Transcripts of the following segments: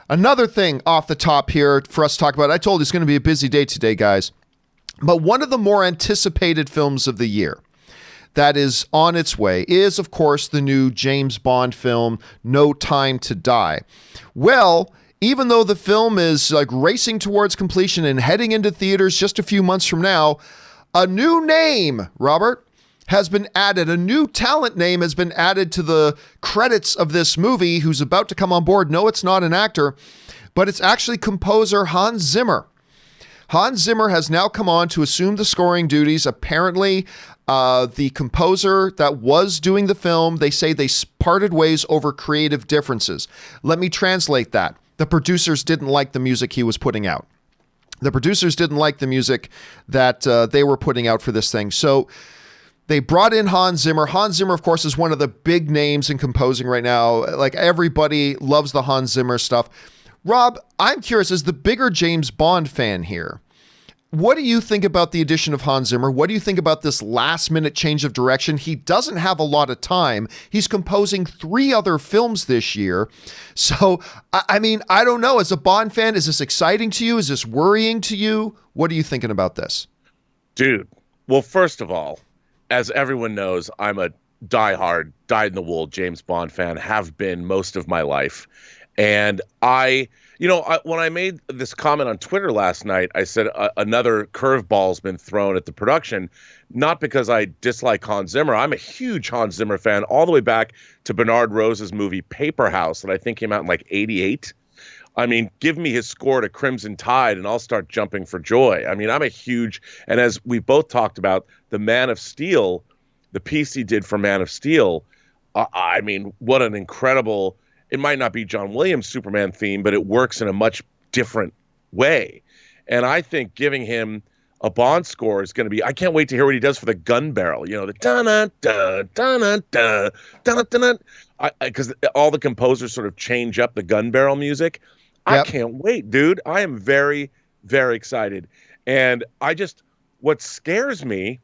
Another thing off the top here for us to talk about. I told you it's going to be a busy day today, guys. But one of the more anticipated films of the year that is on its way is, of course, the new James Bond film, No Time to Die. Well, even though the film is like racing towards completion and heading into theaters just a few months from now, a new name, Robert, has been added. A new talent name has been added to the credits of this movie who's about to come on board. No, it's not an actor, but it's actually composer Hans Zimmer. Hans Zimmer has now come on to assume the scoring duties. Apparently, the composer that was doing the film, they say they parted ways over creative differences. Let me translate that. The producers didn't like the music he was putting out. The producers didn't like the music that they were putting out for this thing. So they brought in Hans Zimmer. Hans Zimmer, of course, is one of the big names in composing right now. Like, everybody loves the Hans Zimmer stuff. Rob, I'm curious, as the bigger James Bond fan here, what do you think about the addition of Hans Zimmer? What do you think about this last-minute change of direction? He doesn't have a lot of time. He's composing 3 other films this year. So, I mean, I don't know. As a Bond fan, is this exciting to you? Is this worrying to you? What are you thinking about this? Dude, well, first of all, as everyone knows, I'm a diehard, dyed-in-the-wool James Bond fan, have been most of my life. And when I made this comment on Twitter last night, I said another curveball's been thrown at the production, not because I dislike Hans Zimmer. I'm a huge Hans Zimmer fan, all the way back to Bernard Rose's movie Paper House that I think came out in like 88. I mean, give me his score to Crimson Tide and I'll start jumping for joy. I mean, I'm a huge, and as we both talked about, the Man of Steel, the piece he did for Man of Steel, I mean, what an incredible, it might not be John Williams' Superman theme, but it works in a much different way. And I think giving him a Bond score is going to be, I can't wait to hear what he does for the gun barrel, you know, the da-na-da, da-na-da, da-na-da-na, because all the composers sort of change up the gun barrel music. Yep. I can't wait, dude. I am very, very excited. And what scares me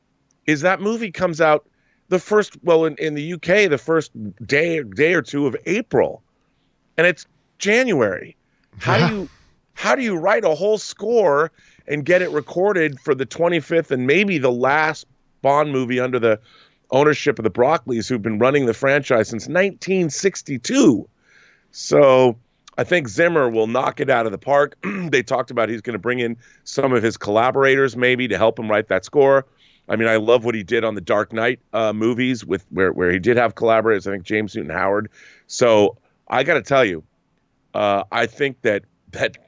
is that movie comes out in the UK, the first day or two of April. And it's January. How do you write a whole score and get it recorded for the 25th and maybe the last Bond movie under the ownership of the Broccoli's, who've been running the franchise since 1962? So I think Zimmer will knock it out of the park. They talked about he's going to bring in some of his collaborators maybe to help him write that score. I mean, I love what he did on the Dark Knight movies with where he did have collaborators. I think James Newton Howard. So I got to tell you, I think that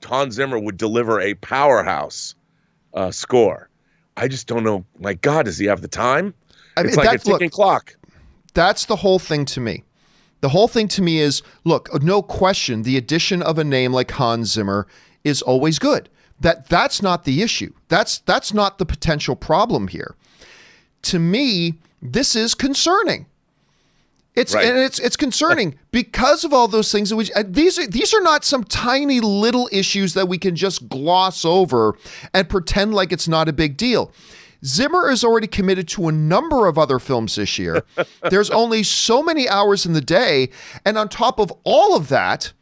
Hans Zimmer would deliver a powerhouse score. I just don't know. My God, does he have the time? It's like a ticking clock. That's the whole thing to me. The whole thing to me is, look, no question, the addition of a name like Hans Zimmer is always good. That's not the issue. That's not the potential problem here. To me, this is concerning. It's right. And it's concerning because of all those things that these are not some tiny little issues that we can just gloss over and pretend like it's not a big deal. Zimmer is already committed to a number of other films this year. There's only so many hours in the day, and on top of all of that,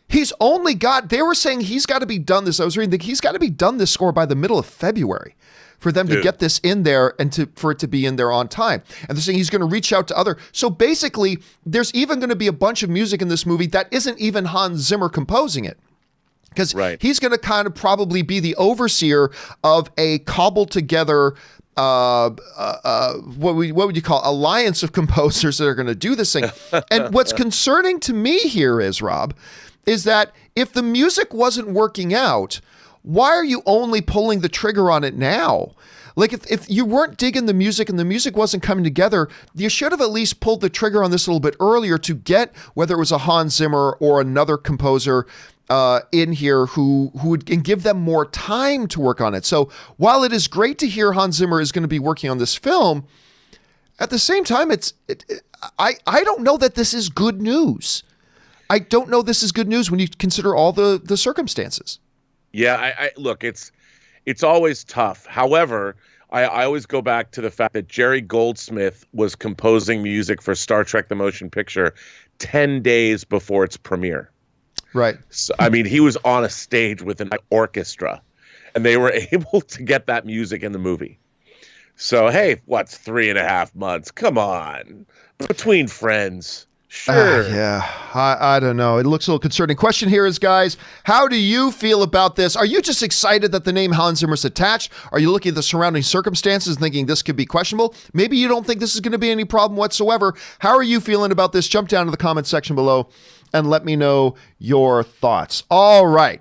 they were saying he's got to be done this. I was reading that he's got to be done this score by the middle of February for them to get this in there and for it to be in there on time. And they're saying he's going to reach out to other. So basically, there's even going to be a bunch of music in this movie that isn't even Hans Zimmer composing it. Because he's going to kind of probably be the overseer of a cobbled together, what would you call alliance of composers that are going to do this thing. And what's concerning to me here is, Rob, is that if the music wasn't working out, why are you only pulling the trigger on it now? Like if you weren't digging the music and the music wasn't coming together, you should have at least pulled the trigger on this a little bit earlier to get whether it was a Hans Zimmer or another composer in here who would give them more time to work on it. So while it is great to hear Hans Zimmer is going to be working on this film, at the same time, I don't know that this is good news. I don't know this is good news when you consider all the circumstances. Yeah, I look, it's always tough. However, I always go back to the fact that Jerry Goldsmith was composing music for Star Trek: The Motion Picture 10 days before its premiere. Right. So, I mean, he was on a stage with an orchestra, and they were able to get that music in the movie. So, hey, what's 3.5 months? Come on. Between friends. Sure. Yeah, I don't know. It looks a little concerning. Question here is, guys, how do you feel about this? Are you just excited that the name Hans Zimmer's attached? Are you looking at the surrounding circumstances thinking this could be questionable? Maybe you don't think this is going to be any problem whatsoever. How are you feeling about this? Jump down to the comment section below and let me know your thoughts. All right.